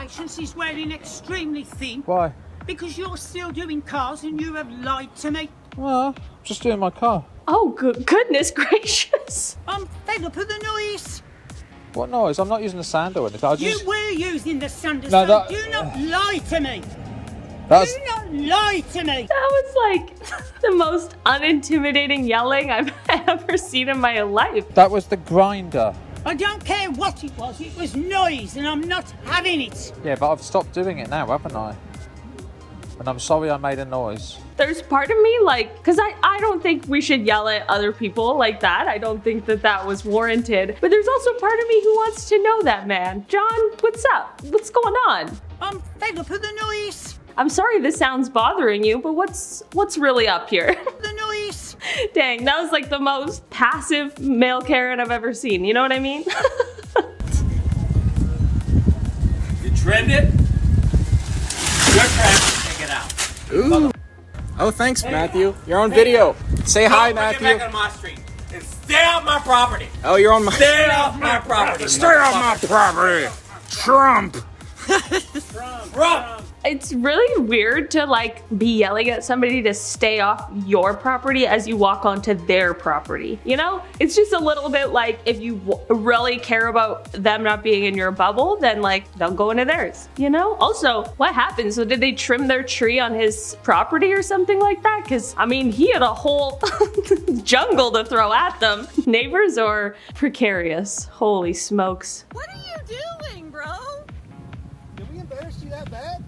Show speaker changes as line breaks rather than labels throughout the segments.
patience is wearing extremely thin.
Why?
Because you're still doing cars and you have lied to me.
Well, I'm just doing my car.
Oh, goodness gracious.
I'm fed up of the noise.
What noise? I'm not using the sand or anything.
You were using the sander,
No,
so do not lie to me.
That's...
Do not lie to me.
That was like the most unintimidating yelling I've ever seen in my life.
That was the grinder.
I don't care what it was noise and I'm not having it.
Yeah, but I've stopped doing it now, haven't I? And I'm sorry I made a noise.
There's part of me like, because I don't think we should yell at other people like that. I don't think that that was warranted. But there's also part of me who wants to know that man. John, what's up? What's going on?
I'm fed up of the noise.
I'm sorry this sounds bothering you, but what's really up here?
The noise.
Dang, that was like the most passive male Karen I've ever seen. You know what I mean?
You trimmed it? Good trim. Take it out.
Ooh. Oh, thanks, Matthew. You're on video. Say hi, Matthew.
Get back on my street and stay off my property.
Oh, you're on my...
Stay off my property.
Stay off my property. Trump.
Trump.
It's really weird to like be yelling at somebody to stay off your property as you walk onto their property. You know, it's just a little bit like if you really care about them not being in your bubble, then like don't go into theirs, you know? Also, what happened? So did they trim their tree on his property or something like that? Because I mean, he had a whole jungle to throw at them. Neighbors are precarious. Holy smokes.
What are you doing, bro?
Did we embarrass you that bad?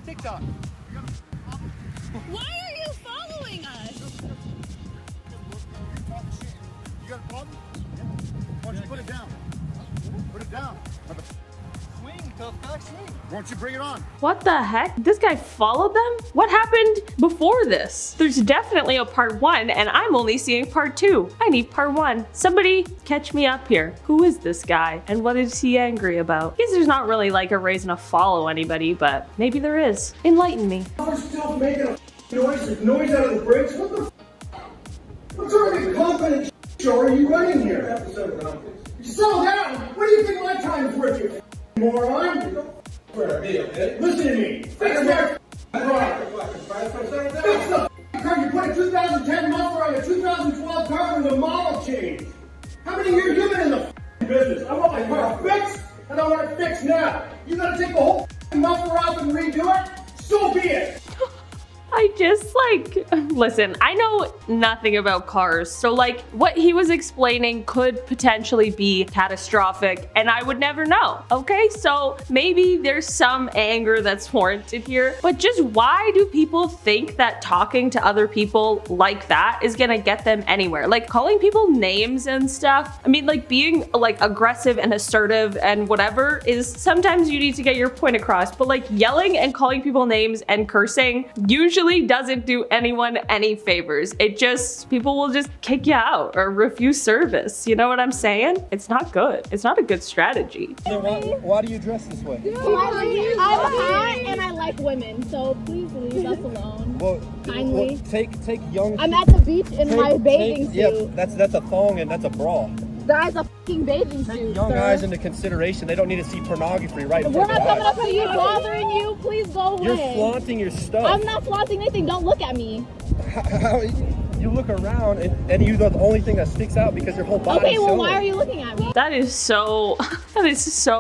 TikTok.
Why are you following us?
You got a problem? Yeah. Why don't you put it down? Put it down. Swing, tough guy, swing. Why don't you bring it on?
What the heck? This guy followed them? What happened before this? There's definitely a part 1 and I'm only seeing part 2. I need part 1. Somebody catch me up here. Who is this guy and what is he angry about? I guess there's not really like a reason to follow anybody, but maybe there is. Enlighten me.
We're still making a noise out of the brakes. What the what sort of confident show are you running here? You settle down. What do you think my time's worth, you moron? Listen to me. Fix my car. Fix the car. You put a 2010 muffler on a 2012 car with a model change. How many years you been in the business? I want my car fixed, and I want it fixed now. You gotta take the whole muffler off and redo it? So be it.
I just like, listen, I know nothing about cars. So like what he was explaining could potentially be catastrophic and I would never know. Okay, so maybe there's some anger that's warranted here, but just why do people think that talking to other people like that is gonna get them anywhere? Like calling people names and stuff. I mean, like being like aggressive and assertive and whatever is sometimes you need to get your point across, but like yelling and calling people names and cursing usually doesn't do anyone any favors. It just, people will just kick you out or refuse service. You know what I'm saying? It's not good. It's not a good strategy.
Why do you dress this way?
I'm hot and I like women, so please leave us alone.
Well,
kindly.
Well, take young.
I'm at the beach in my bathing suit.
Yep, that's a thong and that's a bra.
That's a fucking bathing suit.
Take young guys into consiation. They don't need to see pornography right in
We're
front of
not
their
coming
eyes.
up to you, bothering you. Please go away.
You're flaunting your stuff.
I'm not flaunting anything. Don't look at me.
How, you look around and you're the only thing that sticks out because your whole body.
Okay, well, why are you looking at me?
That is so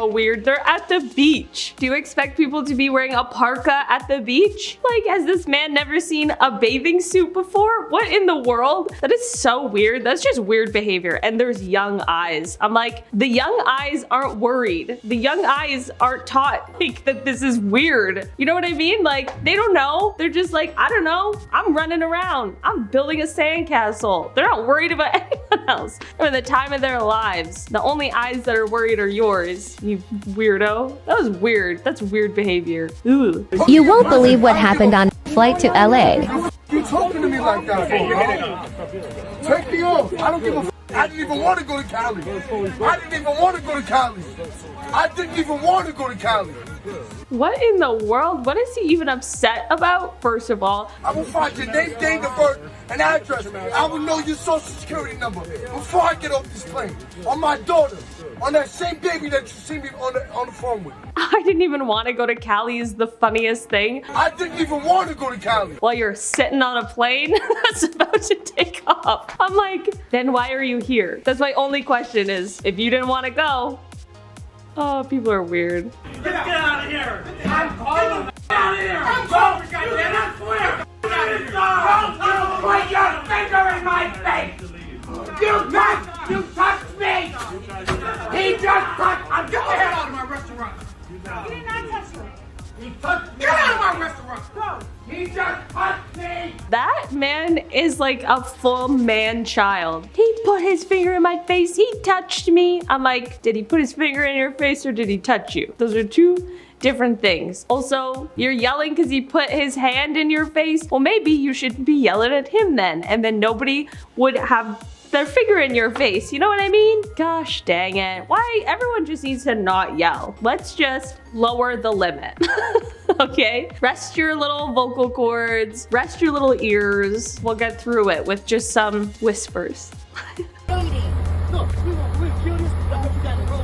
weird. They're at the beach. Do you expect people to be wearing a parka at the beach? Like, has this man never seen a bathing suit before? What in the world? That is so weird. That's just weird behavior. And there's young eyes. I'm like, the young eyes aren't worried. The young eyes aren't taught like that this is weird. You know what I mean? Like, they don't know. They're just like, I don't know. I'm running around. I'm building a sandcastle. They're not worried about anyone else. Or the time of their lives. The only eyes that are worried are yours, you weirdo. That was weird. That's weird behavior. Ooh.
You won't believe what happened on flight to LA.
You talking to me like that for? Take me off. I don't give a f. I didn't even want to go to Cali. I didn't even want to go to Cali. I didn't even want to go to Cali.
What in the world? What is he even upset about? First of all,
I will find your name, date of birth, and address. I will know your social security number before I get off this plane. On my daughter.
On that same baby that you see me on the phone with.
I didn't even want to go to Cali is the funniest thing.
I didn't even want to go to Cali.
While you're sitting on a plane that's about to take off. I'm like, then why are you here? That's my only question is, if you didn't want to go. Oh, people are weird.
Get out of here! I'm calling! Get out of here! I'm calling! I swear! Don't put your finger in my face! You touched me! He just touched! Get the hell out of my restaurant!
You did not touch me.
He touched me!
Get out of my restaurant!
Go.
He just touched me!
That man is like a full man child. He put his finger in my face. He touched me. I'm like, did he put his finger in your face or did he touch you? Those are two different things. Also, you're yelling because he put his hand in your face. Well, maybe you should be yelling at him then, and then nobody would have their finger in your face. You know what I mean? Gosh dang it. Why? Everyone just needs to not yell. Let's just lower the limit. Okay? Rest your little vocal cords. Rest your little ears. We'll get through it with just some whispers.
Look, we'll kill this. I hope you got the road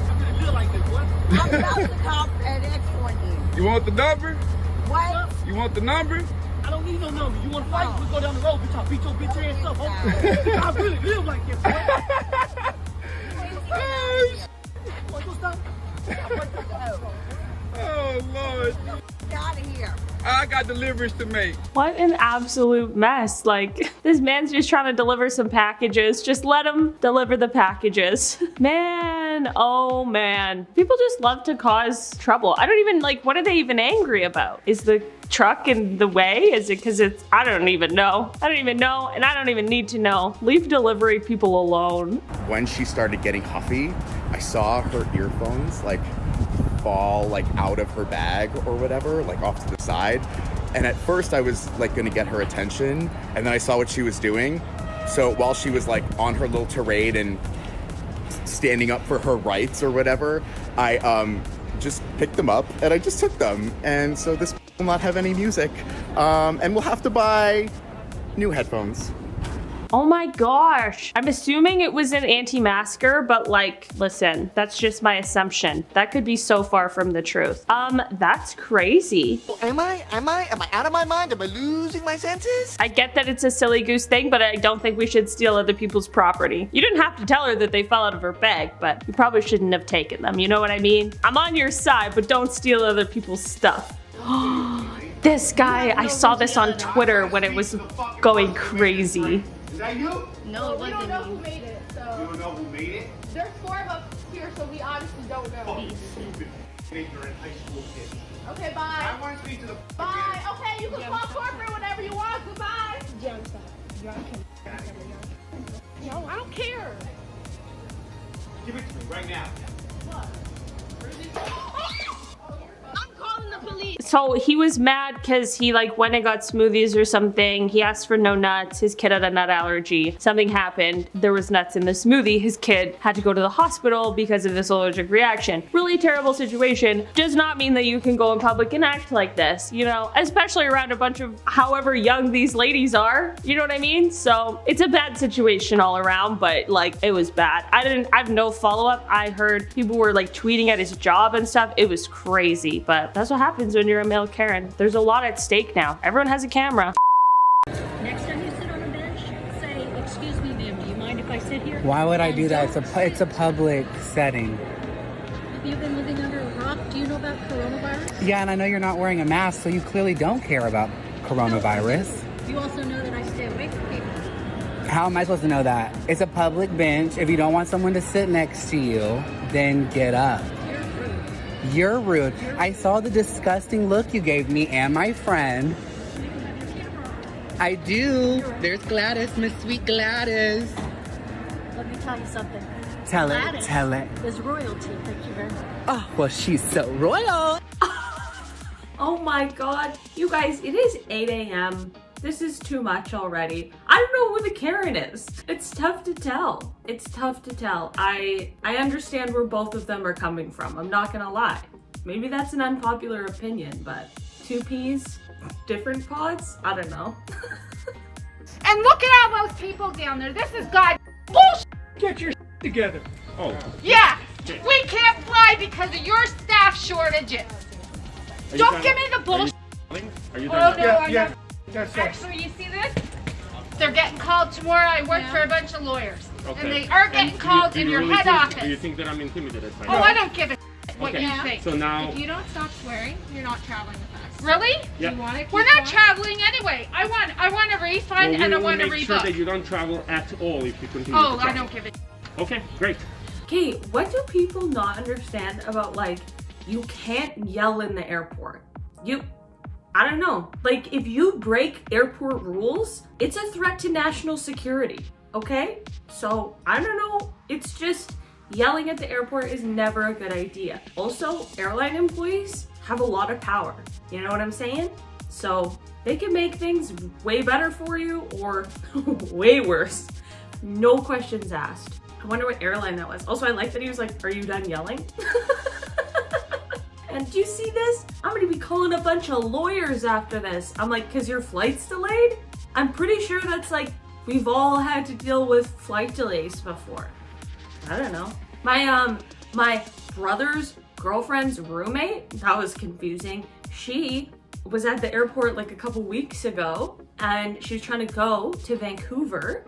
I'm gonna live like this, boy.
I'm about to call an X on you.
You want the number?
What?
You want the number?
I don't need no number. You want to fight? We go down the road, bitch. I'll beat your bitch ass up. Okay? I really live like this, boy. Boy, go stop.
Oh, Lord.
Get out of here.
I got deliveries to make.
What an absolute mess. Like, this man's just trying to deliver some packages. Just let him deliver the packages. Man, oh man. People just love to cause trouble. I don't even, like, what are they even angry about? Is the truck in the way? Is it because it's, I don't even know. I don't even know, and I don't even need to know. Leave delivery people alone.
When she started getting huffy, I saw her earphones, like, fall like out of her bag or whatever, like off to the side. And at first I was like gonna get her attention, and then I saw what she was doing. So while she was like on her little tirade and standing up for her rights or whatever, I just picked them up and I just took them. And so this will not have any music, and we'll have to buy new headphones.
Oh my gosh. I'm assuming it was an anti-masker, but like, listen, that's just my assumption. That could be so far from the truth. That's crazy.
Am I out of my mind? Am I losing my senses?
I get that it's a silly goose thing, but I don't think we should steal other people's property. You didn't have to tell her that they fell out of her bag, but you probably shouldn't have taken them. You know what I mean? I'm on your side, but don't steal other people's stuff. This guy, I saw this on Twitter when it was going crazy.
Is that you?
No, we don't know who made it. So
You don't know who made it?
there's 4 of us here, so we obviously don't know.
Stupid ignorant high school kid.
Okay, bye.
I want to speak to the
Bye. Okay, you can call corporate whenever you want. Goodbye. No, I don't care.
Give it to me right now.
I'm calling the police.
So he was mad because he like went and got smoothies or something. He asked for no nuts. His kid had a nut allergy. Something happened. There was nuts in the smoothie. His kid had to go to the hospital because of this allergic reaction. Really terrible situation. Does not mean that you can go in public and act like this, you know, especially around a bunch of however young these ladies are. You know what I mean? So it's a bad situation all around, but like it was bad. I have no follow-up. I heard people were like tweeting at his job and stuff. It was crazy, but that's what happens when you're a male Karen. There's a lot at stake now. Everyone has a camera.
Next time you sit on a bench, say, "Excuse me, ma'am, do you mind if I sit here?"
Why would I do that? It's a public setting.
Have you been living under a rock? Do you know about coronavirus?
Yeah, and I know you're not wearing a mask, so you clearly don't care about coronavirus.
You also know that I stay away from people.
How am I supposed to know that? It's a public bench. If you don't want someone to sit next to you, then get up. You're rude. I saw the disgusting look you gave me and my friend. I do. There's Gladys, Miss Sweet Gladys.
Let me tell you something.
Tell it,
Gladys
tell it.
is royalty. Thank you very much.
Oh, well, she's so royal.
Oh my god. You guys, it is 8 a.m. This is too much already. I don't know who the Karen is. It's tough to tell. It's tough to tell. I understand where both of them are coming from. I'm not gonna lie. Maybe that's an unpopular opinion, but 2 peas, different pods? I don't know.
And look at all those people down there. This is God bullshit.
Get your together. Oh.
Yeah, we can't fly because of your staff shortages. Don't give me the bullshit.
Are you
Oh,
done?
no, I'm
Yeah.
not. Actually, you see this? They're getting called tomorrow. I work for a bunch of lawyers.
Okay.
And they are getting called in your head office.
Do you think that I'm intimidated by
Oh, I don't give a what
Okay.
you think.
So now,
If you don't stop swearing, you're not traveling with us.
Really?
yeah.
We're not traveling anyway. I want a refund and I want a
make sure that
rebook.
you don't travel at all if you continue
Oh,
to
I
travel.
don't give a.
Okay, great.
Okay, what do people not understand about like, you can't yell in the airport? I don't know. Like, if you break airport rules, it's a threat to national security, okay? So, I don't know. It's just, yelling at the airport is never a good idea. Also, airline employees have a lot of power. You know what I'm saying? So, they can make things way better for you or way worse. No questions asked. I wonder what airline that was. Also, I like that he was like, are you done yelling? And do you see this? I'm gonna be calling a bunch of lawyers after this. I'm like, cause your flight's delayed? I'm pretty sure that's like, we've all had to deal with flight delays before. I don't know. My brother's girlfriend's roommate, that was confusing. She was at the airport like a couple weeks ago and she was trying to go to Vancouver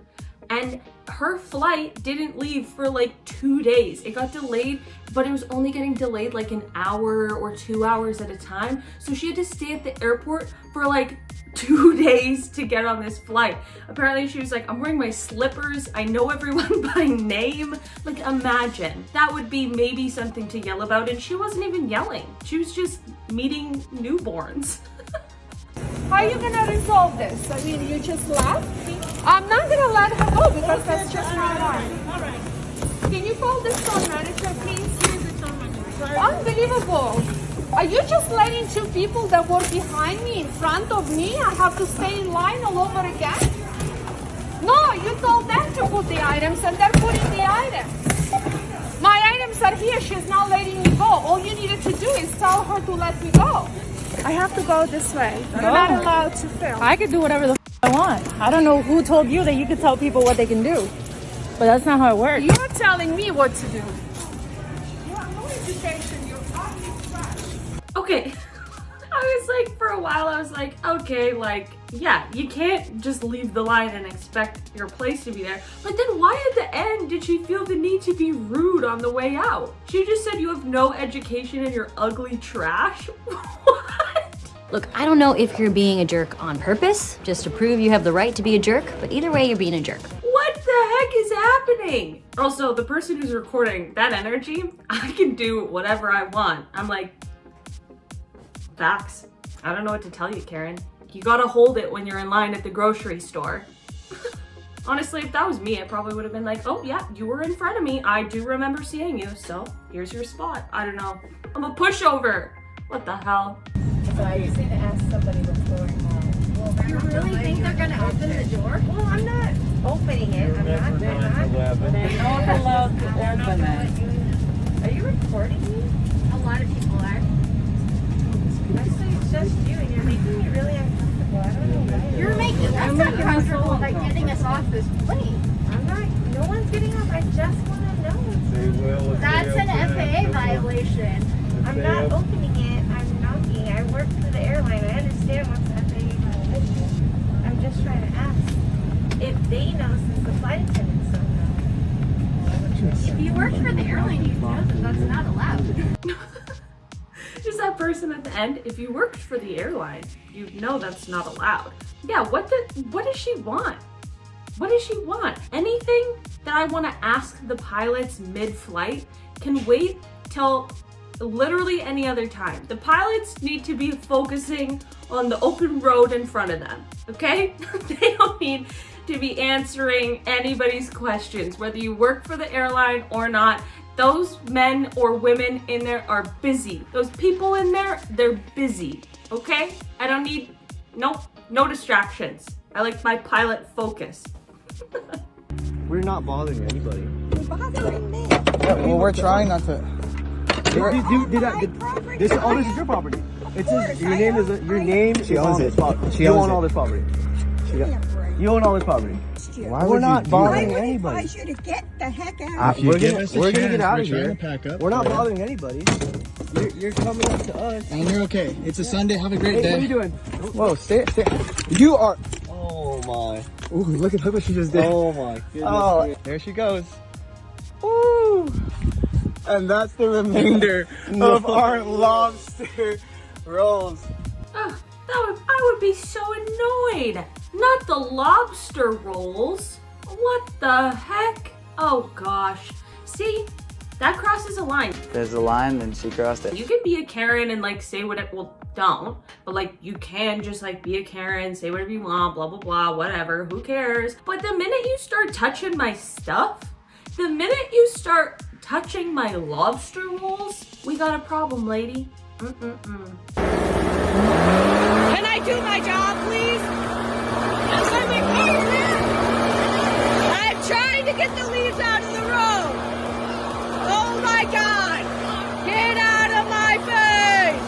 and her flight didn't leave for like 2 days. It got delayed, but it was only getting delayed like an hour or 2 hours at a time. So she had to stay at the airport for like 2 days to get on this flight. Apparently she was like, I'm wearing my slippers. I know everyone by name. Like imagine, that would be maybe something to yell about and she wasn't even yelling. She was just meeting newborns.
How are you gonna resolve this? I mean, you just left? I'm not gonna let her go because that's just not right. Alright. Can you call the store manager, please? Unbelievable. Are you just letting two people that were behind me in front of me? I have to stay in line all over again? No, you told them to put the items and they're putting the items. My items are here. She's not letting me go. All you needed to do is tell her to let me go. I have to go this way. You're not allowed to film.
I could do whatever the I want. I don't know who told you that you could tell people what they can do, but that's not how it works.
You're telling me what to do. You have no education. You're obviously trash.
Okay. I was like, for a while, I was like, okay, like, yeah, you can't just leave the line and expect your place to be there. But then why at the end did she feel the need to be rude on the way out? She just said you have no education and you're ugly trash? What?
Look, I don't know if you're being a jerk on purpose, just to prove you have the right to be a jerk, but either way, you're being a jerk.
What the heck is happening? Also, the person who's recording that energy, I can do whatever I want. I'm like, facts. I don't know what to tell you, Karen. You gotta hold it when you're in line at the grocery store. Honestly, if that was me, I probably would have been like, oh yeah, you were in front of me. I do remember seeing you, so here's your spot. I don't know. I'm a pushover. What the hell?
So I just need to ask somebody what's going on. You really think they're gonna open the door? Well, I'm not opening it. I'm not.
They're not allowed to open it.
Are you recording me? A lot of people are. Actually, it's just you, and you're making me really uncomfortable. I don't know why. You're making us uncomfortable by getting us off this plane. I'm not. No one's getting off. I just want to know. That's an FAA violation. I'm not opening it. I'm knocking. I work for the airline. I understand what's an FAA violation. I'm just trying to ask if they know since the flight attendants don't know. If you work for the airline, you know that that's not allowed.
Just that person at the end, if you worked for the airline, you know that's not allowed. Yeah, what does she want? What does she want? Anything that I want to ask the pilots mid-flight can wait till literally any other time. The pilots need to be focusing on the open road in front of them, okay? They don't need to be answering anybody's questions, whether you work for the airline or not. Those men or women in there are busy. Those people in there, they're busy, okay? I don't need, no distractions. I like my pilot focus.
We're not bothering anybody.
You're bothering me.
Yeah, well, we're trying not to. This is your property. It says your name is your name. She owns it. She owns all this property.
You own all this property.
Why
We're
would
not
you do
bothering
that?
anybody.
I should have get the heck out
If you give us a
We're gonna
chance,
get out
we're
of
trying
here.
to pack up.
We're not
for you.
bothering anybody. You're coming up to us.
And you're okay. It's a Sunday. Have a great
Hey,
day.
what are you doing? Whoa, stay. You are. Oh my. Ooh, look what she just did. Oh my goodness. Oh, there she goes. Woo! And that's the remainder of our lobster rolls.
Ugh, I would be so annoyed. Not the lobster rolls. What the heck? Oh gosh. See, that crosses a line.
There's a line and she crossed it.
You can be a Karen and like say whatever, well don't, but like you can just like be a Karen, say whatever you want, blah, blah, blah, whatever, who cares? But the minute you start touching my stuff, the minute you start touching my lobster rolls, we got a problem, lady. Mm-mm-mm.
Can I do my job, please? I'm trying to get the leaves out of the road. Oh my God! Get out of my face!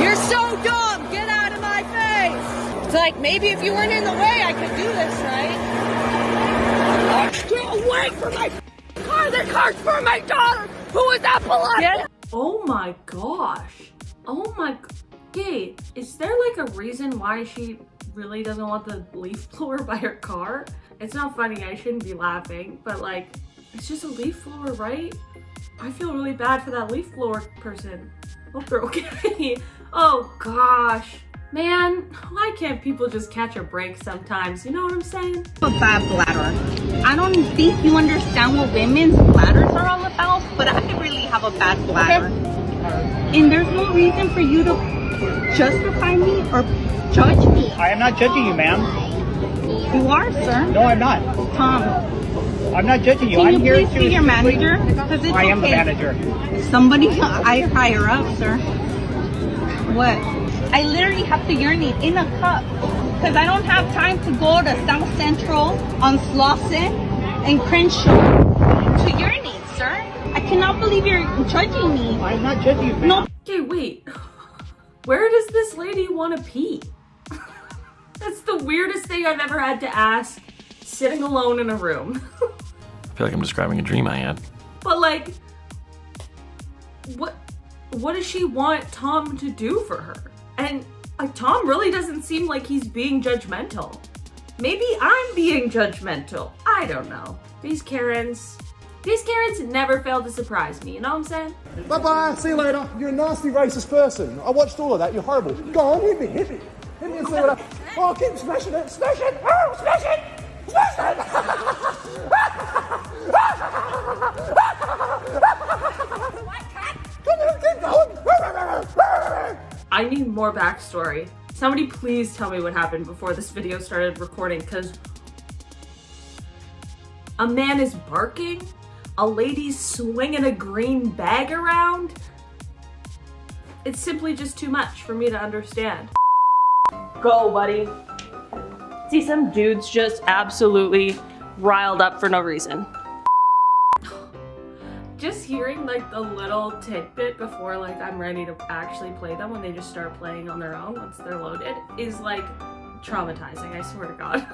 You're so dumb! Get out of my face! It's like maybe if you weren't in the way, I could do this, right? Get away from my car! The car's for my daughter! Who is that polite?
Oh my gosh. Oh my, okay, is there like a reason why she really doesn't want the leaf blower by her car? It's not funny, I shouldn't be laughing, but like, it's just a leaf blower, right? I feel really bad for that leaf blower person. Hope they're okay. Oh gosh. Man, why can't people just catch a break sometimes? You know what I'm saying?
A bad bladder. I don't think you understand what women's bladders are all about, but I really have a bad bladder. Okay. And there's no reason for you to justify me or judge me.
I am not judging you, ma'am.
You are, sir.
No, I'm not.
Tom.
I'm not judging you.
Can
I'm
you
here
please
to
be your manager? Because it's
I am the
okay.
manager.
Somebody higher up, sir. What? I literally have to urinate in a cup because I don't have time to go to South Central on Slauson and Crenshaw to urinate, sir. I cannot believe you're judging me.
I'm not judging you, ma'am.
No.
Okay, wait. Where does this lady want to pee? That's the weirdest thing I've ever had to ask sitting alone in a room.
I feel like I'm describing a dream I had.
But like, what does she want Tom to do for her? And like, Tom really doesn't seem like he's being judgmental. Maybe I'm being judgmental. I don't know. These Karens never fail to surprise me, you know what I'm saying?
Bye-bye, see you later. You're a nasty racist person. I watched all of that, you're horrible. Go on, hit me. Hit me and see what I... Oh, keep smashing it. Smash it! Oh, smash it! Smash it! Come on, keep going!
I need more backstory. Somebody please tell me what happened before this video started recording, because a man is barking, a lady's swinging a green bag around. It's simply just too much for me to understand. Go, buddy. See, some dude's just absolutely riled up for no reason. Just hearing like the little tidbit before like I'm ready to actually play them, when they just start playing on their own once they're loaded, is like traumatizing, I swear to God.